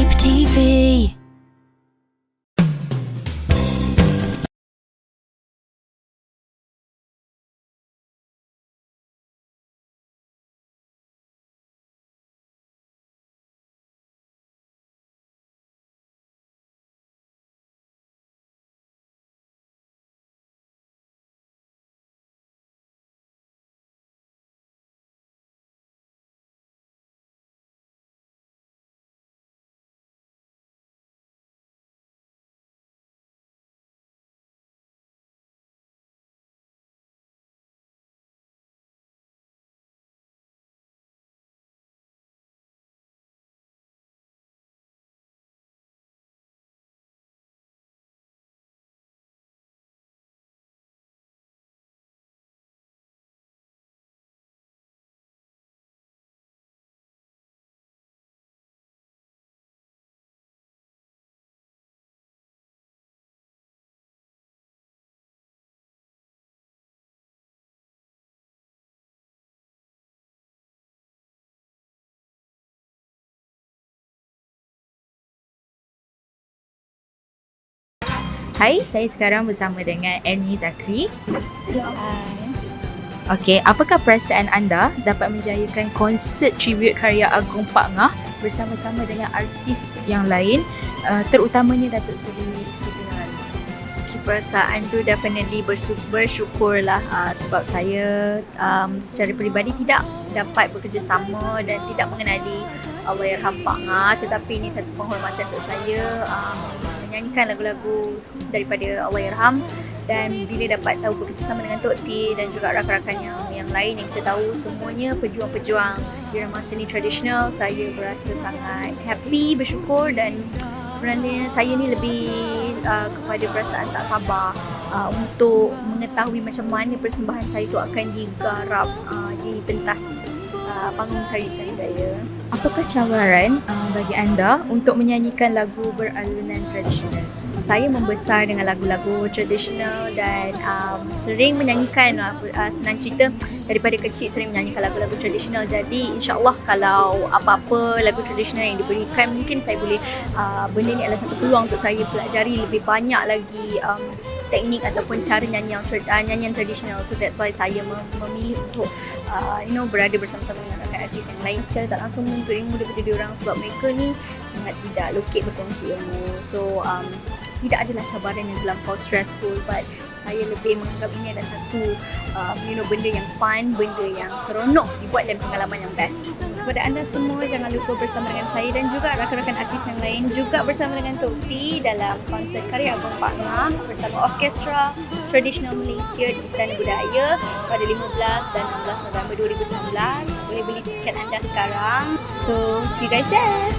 Vibe TV. Hai, saya sekarang bersama dengan Ernie Zakri. Hai. Okey, apakah perasaan anda dapat menjayakan konsert tribute karya Agong Pak Ngah bersama-sama dengan artis yang lain, terutamanya Datuk Seri Nurhaliza? Perasaan tu definitely bersyukur lah, sebab saya secara peribadi tidak dapat bekerjasama dan tidak mengenali Allahyarham Pak Ngah, tetapi ini satu penghormatan untuk saya menyanyikan lagu-lagu daripada Allahyarham. Dan bila dapat tahu bekerjasama dengan Tok T dan juga rakan-rakan yang lain yang kita tahu semuanya pejuang-pejuang irama seni tradisional, saya berasa sangat happy, bersyukur, dan sebenarnya saya ni lebih kepada perasaan tak sabar untuk mengetahui macam mana persembahan saya tu akan digarap di pentas panggung Sari Istana Budaya. Apakah cabaran bagi anda untuk menyanyikan lagu beralunan tradisional? Saya membesar dengan lagu-lagu tradisional dan sering menyanyikan, senang cerita daripada kecil sering menyanyikan lagu-lagu tradisional. Jadi insyaAllah kalau apa-apa lagu tradisional yang diberikan, mungkin saya boleh, benda ni adalah satu peluang untuk saya pelajari lebih banyak lagi teknik ataupun cara nyanyian tradisional. So that's why saya memilih untuk berada bersama-sama dengan rakan artis yang lain secara tak langsung untuk ilmu daripada diorang, sebab mereka ni sangat tidak lokek berkongsi ilmu. So tidak adalah cabaran yang terlampau stressful, but saya lebih menganggap ini adalah satu benda yang fun, benda yang seronok dibuat dan pengalaman yang best. Kepada anda semua, jangan lupa bersama dengan saya dan juga rakan-rakan artis yang lain, juga bersama dengan Tok T dalam konsert karya Agong Pak Ngah bersama Orkestra Tradisional Malaysia di Istana Budaya pada 15 dan 16 November 2019. Boleh beli tiket anda sekarang. So see you guys there.